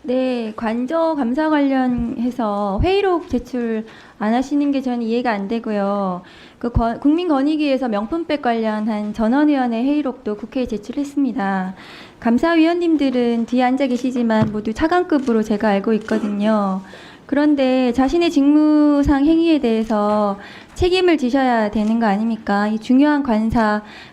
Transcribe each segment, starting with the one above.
네, 관저 감사 관련해서 회의록 제출 안 하시는 게 저는 이해가 안 되고요. 국민권익위에서 명품백 관련한 전원위원회 회의록도 국회에 제출했습니다. 감사위원님들은 뒤에 앉아 계시지만 모두 차관급으로 제가 알고 있거든요. 그런데 자신의 직무상 행위에 대해서 책임을 지셔야 되는 거 아닙니까? 이 중요한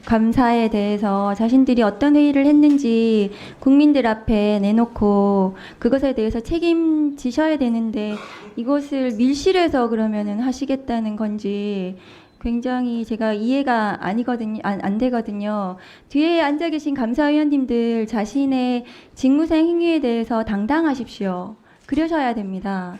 감사에 대해서 자신들이 어떤 회의를 했는지 국민들 앞에 내놓고 그것에 대해서 책임지셔야 되는데 이것을 밀실에서 그러면은 하시겠다는 건지 굉장히 제가 이해가 안 되거든요. 뒤에 앉아 계신 감사위원님들 자신의 직무상 행위에 대해서 당당하십시오. 그러셔야 됩니다.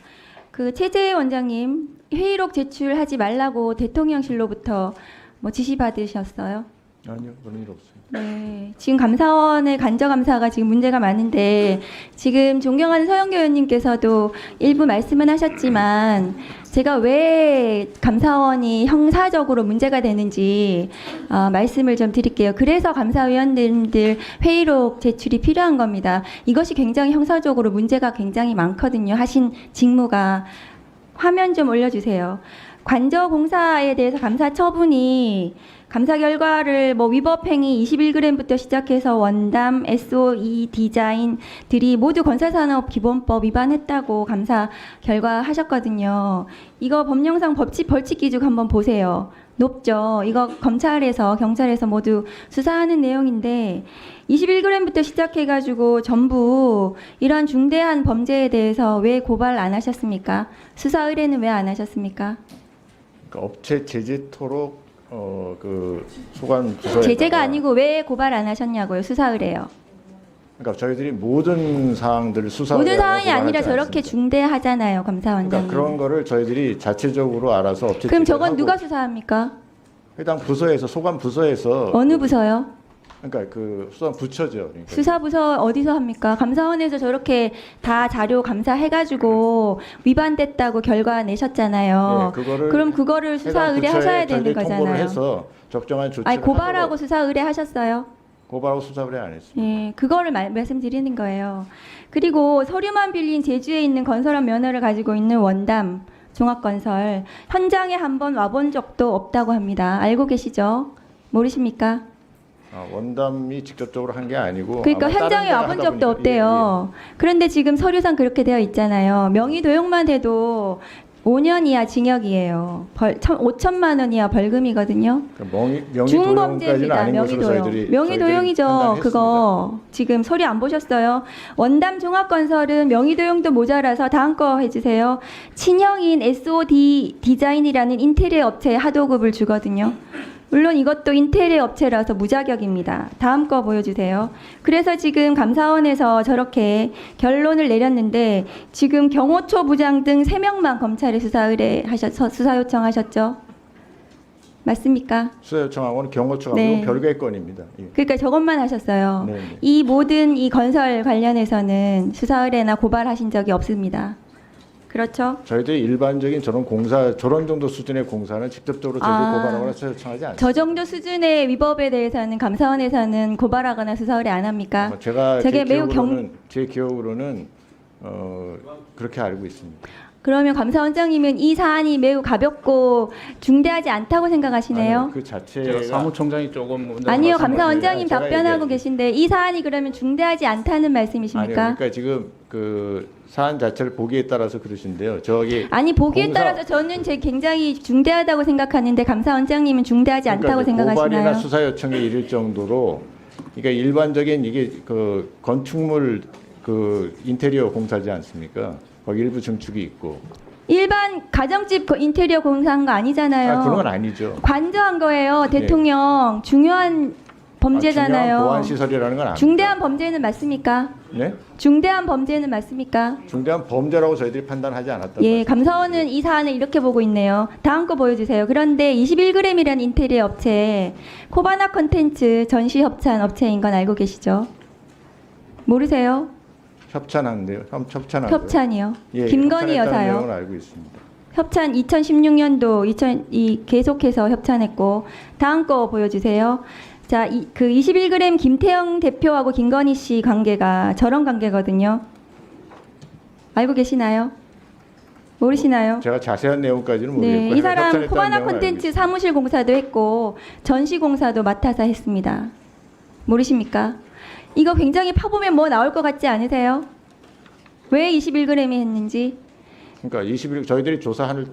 최재해 원장님 회의록 제출하지 말라고 대통령실로부터 뭐 지시 받으셨어요? 아니요, 그런 일 없어요. 네, 지금 감사원의 간접감사가 지금 문제가 많은데 지금 존경하는 서영교 의원님께서도 일부 말씀은 하셨지만 제가 왜 감사원이 형사적으로 문제가 되는지 말씀을 좀 드릴게요. 그래서 감사위원님들 회의록 제출이 필요한 겁니다. 이것이 굉장히 형사적으로 문제가 굉장히 많거든요. 하신 직무가. 화면 좀 올려주세요. 관저 공사에 대해서 감사 처분이 감사 결과를 위법 행위 21g부터 시작해서 원담, SOE 디자인들이 모두 건설산업기본법 위반했다고 감사 결과 하셨거든요. 이거 법령상 벌칙 기준 한번 보세요. 높죠. 이거 검찰에서 경찰에서 모두 수사하는 내용인데 21g부터 시작해가지고 전부 이런 중대한 범죄에 대해서 왜 고발 안 하셨습니까? 수사 의뢰는 왜 안 하셨습니까? 그러니까 업체 제재토록 소관 부서에 제재가 아니고 왜 고발 안 하셨냐고요? 수사 의뢰요. 그러니까 저희들이 모든 사항들을 수사 모든 사항이 아니라 저렇게 중대하잖아요, 감사원장님. 그러니까 그런 거를 저희들이 자체적으로 알아서 업체 그럼 저건 누가 수사합니까? 해당 부서에서 소관 부서에서 어느 부서요? 그러니까 수사 부처죠. 그러니까. 수사부서 어디서 합니까? 감사원에서 저렇게 다 자료 감사해가지고 위반됐다고 결과 내셨잖아요. 네, 그럼 그거를 수사 의뢰하셔야 되는 거잖아요. 통보를 해서 적정한 조치를 아니, 고발하고 수사 의뢰하셨어요? 고발하고 수사 의뢰 안 했습니다. 예, 그거를 말씀드리는 거예요. 그리고 서류만 빌린 제주에 있는 건설업 면허를 가지고 있는 원담 종합건설 현장에 한번 와본 적도 없다고 합니다. 알고 계시죠? 모르십니까? 원담이 직접적으로 한 게 아니고 그러니까 현장에 와본 적도 없대요. 그런데 지금 서류상 그렇게 되어 있잖아요. 명의 도용만 해도 5년 이하 징역이에요. 5천만 원 이하 벌금이거든요. 그러니까 중범죄입니다. 명의 도용이죠. 그거 지금 서류 안 보셨어요? 원담 종합건설은 명의 도용도 모자라서 다음 거 해주세요. 친형인 SOD 디자인이라는 인테리어 업체에 하도급을 주거든요. 물론 이것도 인테리어 업체라서 무자격입니다. 다음 거 보여주세요. 그래서 지금 감사원에서 저렇게 결론을 내렸는데 지금 경호처 부장 등 3명만 검찰에 수사 요청하셨죠? 맞습니까? 수사 요청하고는 경호처가 네. 별개의 건입니다. 예. 그러니까 저것만 하셨어요. 네. 이 모든 이 건설 관련해서는 수사 의뢰나 고발하신 적이 없습니다. 그렇죠? 저희들이 일반적인 저런 정도 수준의 공사는 직접적으로 저희들이 고발하거나 수사 요청하지 않습니다. 저 정도 수준의 위법에 대해서는 감사원에서는 고발하거나 수사 의뢰 안 합니까? 제가 저게 제 기억으로는 그렇게 알고 있습니다. 그러면 감사원장님은 이 사안이 매우 가볍고 중대하지 않다고 생각하시네요? 아니요, 그 자체가 사무총장이 조금 아니요, 감사원장님 제가 답변하고 계신데 이 사안이 그러면 중대하지 않다는 말씀이십니까? 아니요, 그러니까 지금 사안 자체를 보기에 따라서 그러신데요. 아니 보기에 따라서 저는 굉장히 중대하다고 생각하는데 감사원장님은 중대하지 않다고 생각하시나요? 고발이나 수사 요청에 이를 정도로 그러니까 일반적인 이게 건축물 인테리어 공사지 않습니까? 거기 일부 증축이 있고 일반 가정집 인테리어 공사한 거 아니잖아요. 그런 건 아니죠. 관저한 거예요. 대통령 중요한 범죄잖아요. 중요한 보안 시설이라는 건 아닙니다. 중대한 범죄는 맞습니까? 네? 중대한 범죄는 맞습니까? 중대한 범죄라고 저희들이 판단하지 않았다. 예, 감사원은 이 사안을 이렇게 보고 있네요. 다음 거 보여주세요. 그런데 21g이라는 인테리어 업체 코바나 컨텐츠 전시 협찬 업체인 건 알고 계시죠? 모르세요? 협찬한데요. 협찬이요. 예, 김건희 협찬했다는 여사요. 내용을 알고 있습니다. 협찬 2016년도 계속해서 협찬했고 다음 거 보여주세요. 자, 21g 김태형 대표하고 김건희 씨 관계가 저런 관계거든요. 알고 계시나요? 모르시나요? 제가 자세한 내용까지는 네, 모르겠고요. 이 사람 협찬했다는 코바나 내용은 알고 콘텐츠 있습니다. 사무실 공사도 했고 전시 공사도 맡아서 했습니다. 모르십니까? 이거 굉장히 파보면 뭐 나올 것 같지 않으세요? 왜 21g이 했는지? 그러니까 21 저희들이 조사한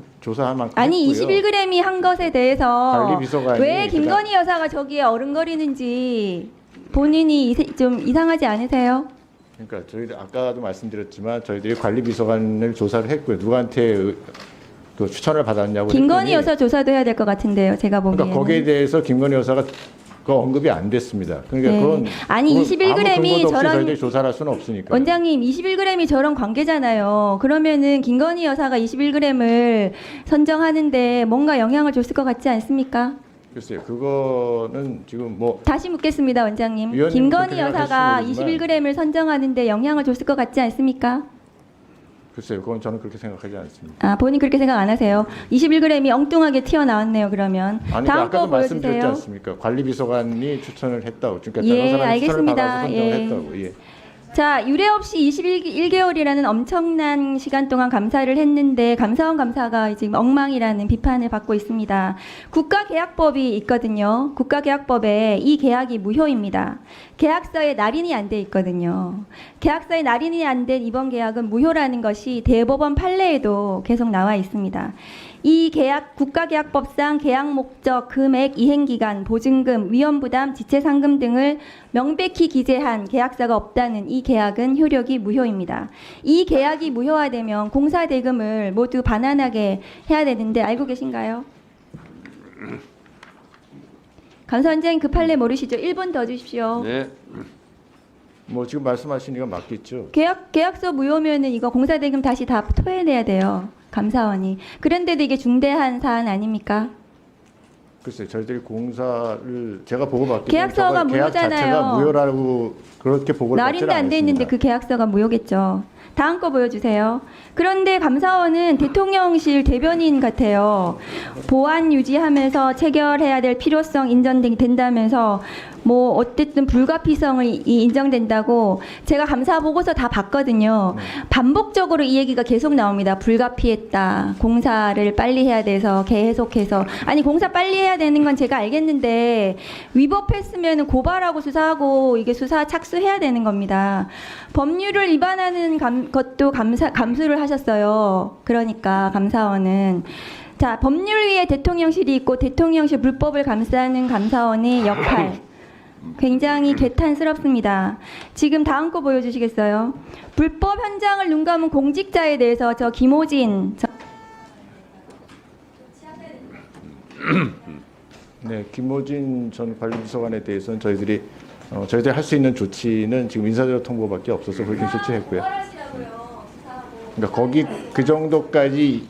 만큼 아니 했고요. 21g이 한 것에 대해서 관리비서관이 왜 김건희 여사가 저기에 어른거리는지 본인이 좀 이상하지 않으세요? 그러니까 저희들 아까도 말씀드렸지만 저희들이 관리비서관을 조사를 했고요. 누구한테 그 추천을 받았냐고 김건희 했더니 여사 조사도 해야 될 것 같은데요. 제가 보기에는. 그러니까 거기에 대해서 김건희 여사가 그 언급이 안 됐습니다. 그러니까 네. 그건 아니, 그건 21g 이 아무 근거도 없이 저런- 저희들이 조사를 할 수는 없으니까. 원장님 21g이 저런 관계잖아요. 그러면은 김건희 여사가 21g을 선정하는데 뭔가 영향을 줬을 것 같지 않습니까? 글쎄요, 그거는 지금 뭐 다시 묻겠습니다, 원장님. 위원님 김건희 그렇게 여사가 생각하실지 21g을 선정하는데 영향을 줬을 것 같지 않습니까? 글쎄요, 그건 저는 그렇게 생각하지 않습니다. 아, 본인 그렇게 생각 안 하세요. 21g이 엉뚱하게 튀어나왔네요, 그러면. 아니 다음 아까도 거 말씀드렸지 보여주세요. 않습니까? 관리비서관이 추천을 했다고. 그러니까 예, 다른 사람이 추천을 알겠습니다. 받아서 선정을 예. 했다고. 예. 자, 유례 없이 21개월이라는 엄청난 시간 동안 감사를 했는데 감사원 감사가 지금 엉망이라는 비판을 받고 있습니다. 국가계약법이 있거든요. 국가계약법에 이 계약이 무효입니다. 계약서에 날인이 안 돼 있거든요. 계약서에 날인이 안 된 이번 계약은 무효라는 것이 대법원 판례에도 계속 나와 있습니다. 이 계약 국가계약법상 계약 목적, 금액, 이행기간, 보증금, 위험부담, 지체상금 등을 명백히 기재한 계약서가 없다는 이 계약은 효력이 무효입니다. 이 계약이 무효화되면 공사 대금을 모두 반환하게 해야 되는데 알고 계신가요? 감사원장 그 판례 모르시죠? 1분 더 주십시오. 네. 뭐 지금 말씀하신 이가 맞겠죠. 계약서 무효면은 이거 공사 대금 다시 다 토해내야 돼요. 감사원이. 그런데도 이게 중대한 사안 아닙니까? 글쎄, 저희들이 공사를 제가 보고받기 계약서가 계약 자체가 무효잖아요. 무효라고 그렇게 보고를 받지 날인도 안 돼 있는데 그 계약서가 무효겠죠. 다음 거 보여주세요. 그런데 감사원은 대통령실 대변인 같아요. 보안 유지하면서 체결해야 될 필요성 인정된다면서 뭐 어쨌든 불가피성을 인정된다고 제가 감사 보고서 다 봤거든요. 반복적으로 이 얘기가 계속 나옵니다. 불가피했다. 공사를 빨리 해야 돼서 계속해서 아니 공사 빨리 해야 되는 건 제가 알겠는데 위법했으면 고발하고 수사하고 이게 수사 착수해야 되는 겁니다. 법률을 위반하는 것도 감수를 하셨어요. 그러니까 감사원은 자 법률위에 대통령실이 있고 대통령실 불법을 감싸는 감사원의 역할 굉장히 개탄스럽습니다. 지금 다음 거 보여주시겠어요? 불법 현장을 눈 감은 공직자에 대해서 저 김호진 네, 김호진 전 관리비서관에 대해서는 저희들이 할 수 있는 조치는 지금 인사대로 통보밖에 없어서 그렇게 조치했고요. 그러니까 거기 그 정도까지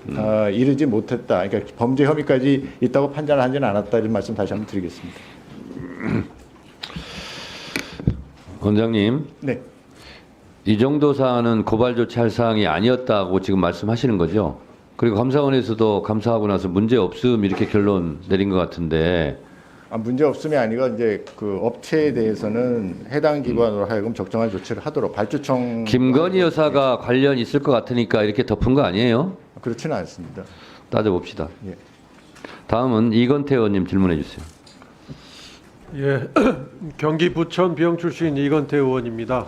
이르지 못했다. 그러니까 범죄 혐의까지 있다고 판단하지는 않았다 이런 말씀 다시 한번 드리겠습니다. 원장님, 네, 이 정도 사안은 고발 조치할 사항이 아니었다고 지금 말씀하시는 거죠? 그리고 감사원에서도 감사하고 나서 문제 없음 이렇게 결론 내린 것 같은데 문제 없음이 아니라 이제 그 업체에 대해서는 해당 기관으로 하여금 적정한 조치를 하도록 발주청 김건희 여사가 관련 있을 것 같으니까 이렇게 덮은 거 아니에요? 그렇지는 않습니다. 따져봅시다. 예. 다음은 이건태 의원님 질문해 주세요. 예, 경기 부천 비영 출신 이건태 의원입니다.